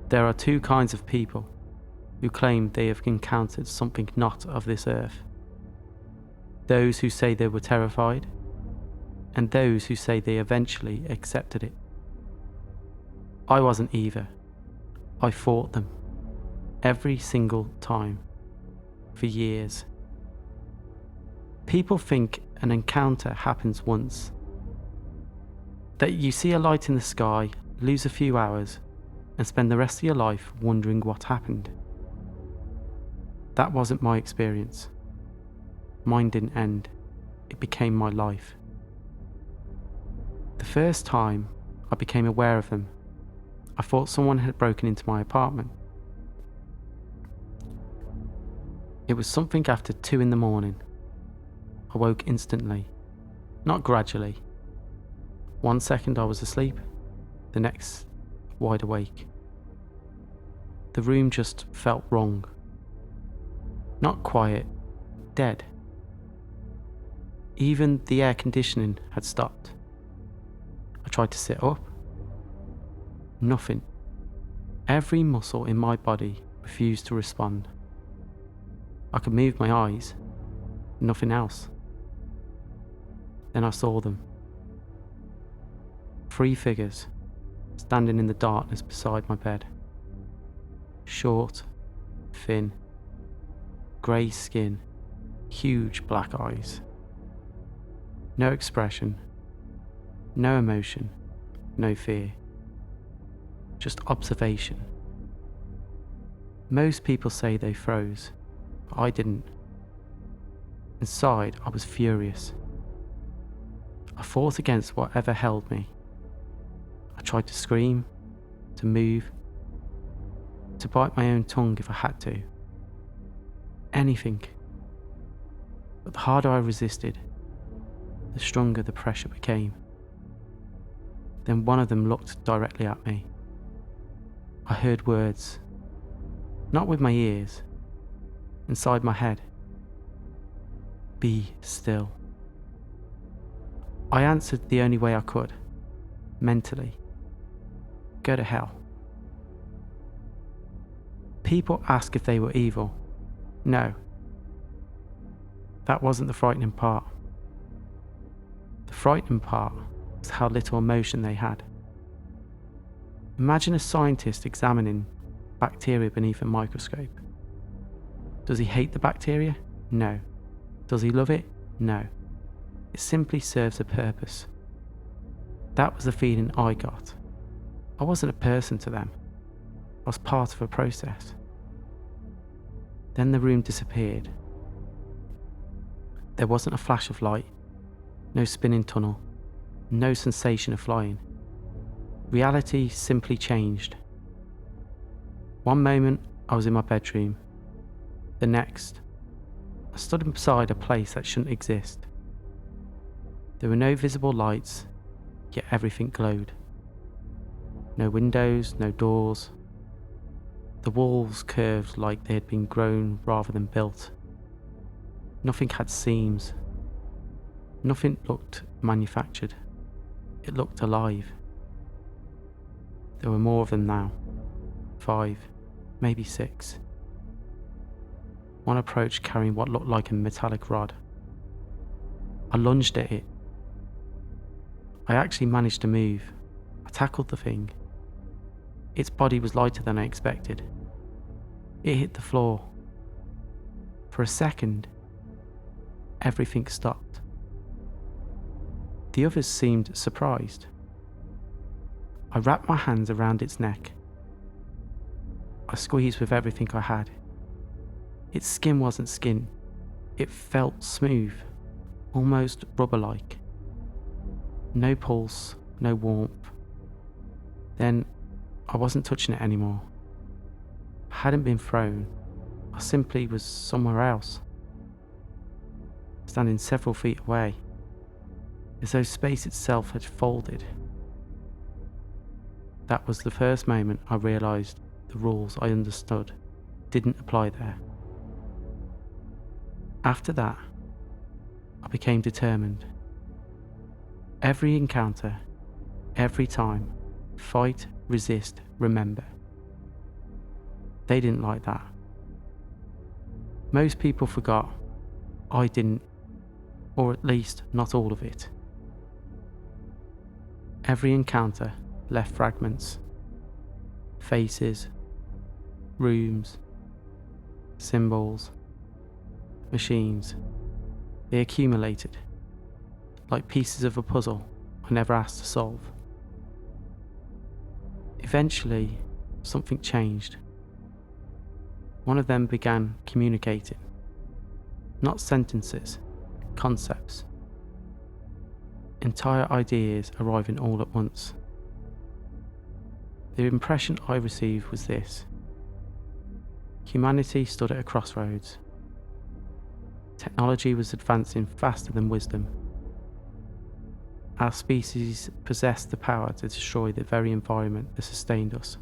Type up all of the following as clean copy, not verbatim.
There are two kinds of people who claim they have encountered something not of this earth. Those who say they were terrified, and those who say they eventually accepted it. I wasn't either. I fought them. Every single time. For years. People think an encounter happens once. That you see a light in the sky, lose a few hours, and spend the rest of your life wondering what happened. That wasn't my experience. Mine didn't end. It became my life. The first time I became aware of them, I thought someone had broken into my apartment. It was something after 2 a.m. I woke instantly, not gradually. 1 second I was asleep, the next wide awake. The room just felt wrong. Not quiet, dead. Even the air conditioning had stopped. I tried to sit up. Nothing. Every muscle in my body refused to respond. I could move my eyes. Nothing else. Then I saw them. 3 figures standing in the darkness beside my bed. Short, thin, grey skin, huge black eyes. No expression, no emotion, no fear. Just observation. Most people say they froze, but I didn't. Inside, I was furious. I fought against whatever held me. I tried to scream, to move, to bite my own tongue if I had to. Anything. But the harder I resisted, the stronger the pressure became. Then one of them looked directly at me. I heard words, not with my ears, inside my head. Be still. I answered the only way I could, mentally. Go to hell. People ask if they were evil. No. That wasn't the frightening part. The frightening part was how little emotion they had. Imagine a scientist examining bacteria beneath a microscope. Does he hate the bacteria? No. Does he love it? No. It simply serves a purpose. That was the feeling I got. I wasn't a person to them. I was part of a process. Then the room disappeared. There wasn't a flash of light, no spinning tunnel, no sensation of flying. Reality simply changed. One moment I was in my bedroom. The next, I stood beside a place that shouldn't exist. There were no visible lights, yet everything glowed. No windows, no doors. The walls curved like they had been grown rather than built. Nothing had seams. Nothing looked manufactured. It looked alive. There were more of them now. 5, maybe 6. One approached carrying what looked like a metallic rod. I lunged at it. I actually managed to move. I tackled the thing. Its body was lighter than I expected. It hit the floor. For a second, everything stopped. The others seemed surprised. I wrapped my hands around its neck. I squeezed with everything I had. Its skin wasn't skin. It felt smooth, almost rubber-like. No pulse, no warmth. Then I wasn't touching it anymore. I hadn't been thrown. I simply was somewhere else. Standing several feet away, as though space itself had folded. That was the first moment I realised the rules I understood didn't apply there. After that, I became determined. Every encounter, every time, fight, resist, remember. They didn't like that. Most people forgot. I didn't, or at least not all of it. Every encounter left fragments, faces, rooms, symbols, machines. They accumulated, like pieces of a puzzle I never asked to solve. Eventually, something changed. One of them began communicating. Not sentences, concepts. Entire ideas arriving all at once. The impression I received was this: humanity stood at a crossroads. Technology was advancing faster than wisdom. Our species possessed the power to destroy the very environment that sustained us.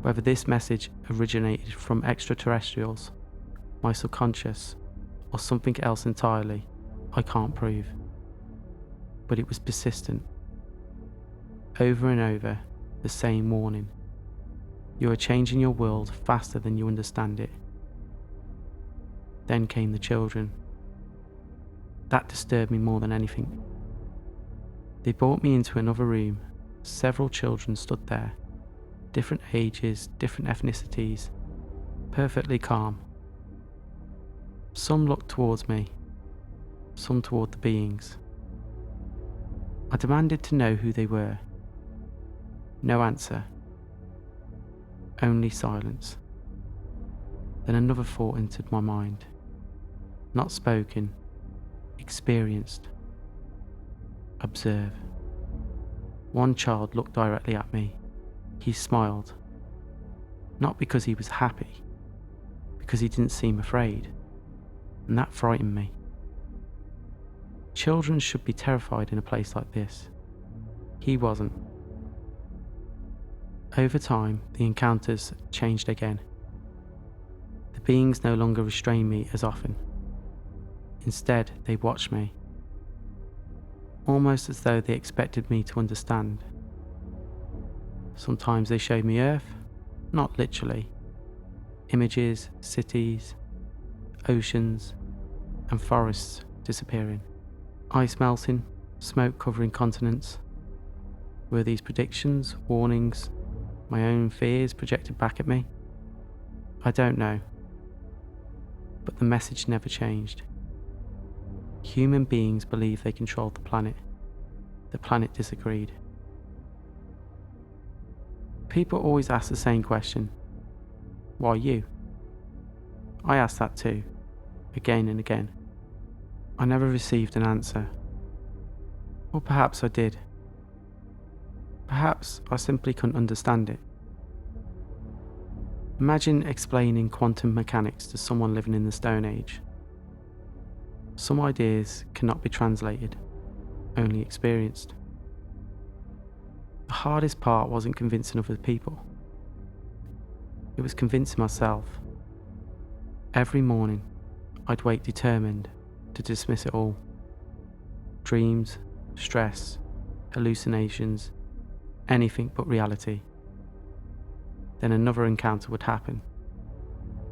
Whether this message originated from extraterrestrials, my subconscious, or something else entirely, I can't prove. But it was persistent. Over and over, the same warning. You are changing your world faster than you understand it. Then came the children. That disturbed me more than anything. They brought me into another room. Several children stood there. Different ages, different ethnicities, perfectly calm. Some looked towards me, some toward the beings. I demanded to know who they were. No answer. Only silence. Then another thought entered my mind. Not spoken, experienced. Observe. One child looked directly at me. He smiled. Not because he was happy, because he didn't seem afraid. And that frightened me. Children should be terrified in a place like this. He wasn't. Over time, the encounters changed again. The beings no longer restrained me as often. Instead, they watched me, almost as though they expected me to understand. Sometimes they showed me Earth, not literally. Images, cities, oceans, and forests disappearing. Ice melting, smoke covering continents. Were these predictions, warnings, my own fears projected back at me? I don't know. But the message never changed. Human beings believed they controlled the planet. The planet disagreed. People always ask the same question. Why you? I asked that too, again and again. I never received an answer. Or perhaps I did. Perhaps I simply couldn't understand it. Imagine explaining quantum mechanics to someone living in the Stone Age. Some ideas cannot be translated, only experienced. The hardest part wasn't convincing other people. It was convincing myself. Every morning, I'd wake determined to dismiss it all. Dreams, stress, hallucinations, anything but reality. Then another encounter would happen.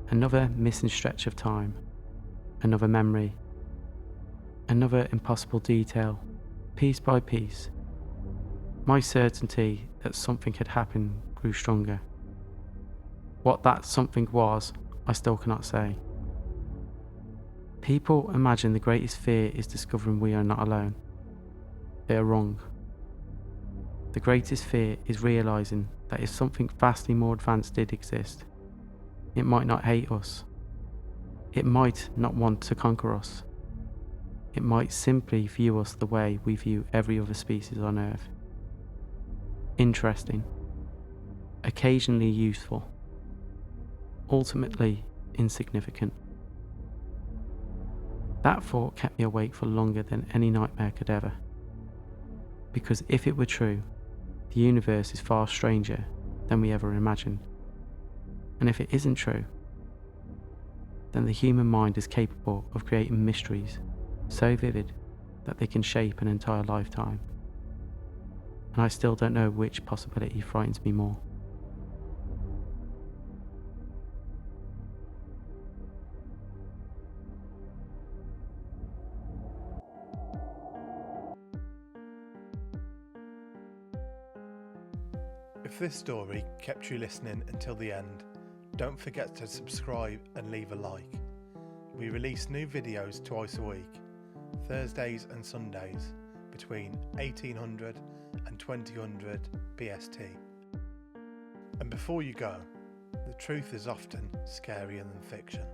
Another missing stretch of time. Another memory. Another impossible detail, piece by piece. My certainty that something had happened grew stronger. What that something was, I still cannot say. People imagine the greatest fear is discovering we are not alone. They are wrong. The greatest fear is realizing that if something vastly more advanced did exist, it might not hate us. It might not want to conquer us. It might simply view us the way we view every other species on Earth. Interesting. Occasionally useful. Ultimately insignificant. That thought kept me awake for longer than any nightmare could ever. Because if it were true, the universe is far stranger than we ever imagined. And if it isn't true, then the human mind is capable of creating mysteries so vivid that they can shape an entire lifetime. And I still don't know which possibility frightens me more. If this story kept you listening until the end, don't forget to subscribe and leave a like. We release new videos twice a week, Thursdays and Sundays, between 1800 and 2000 BST. And before you go, the truth is often scarier than fiction.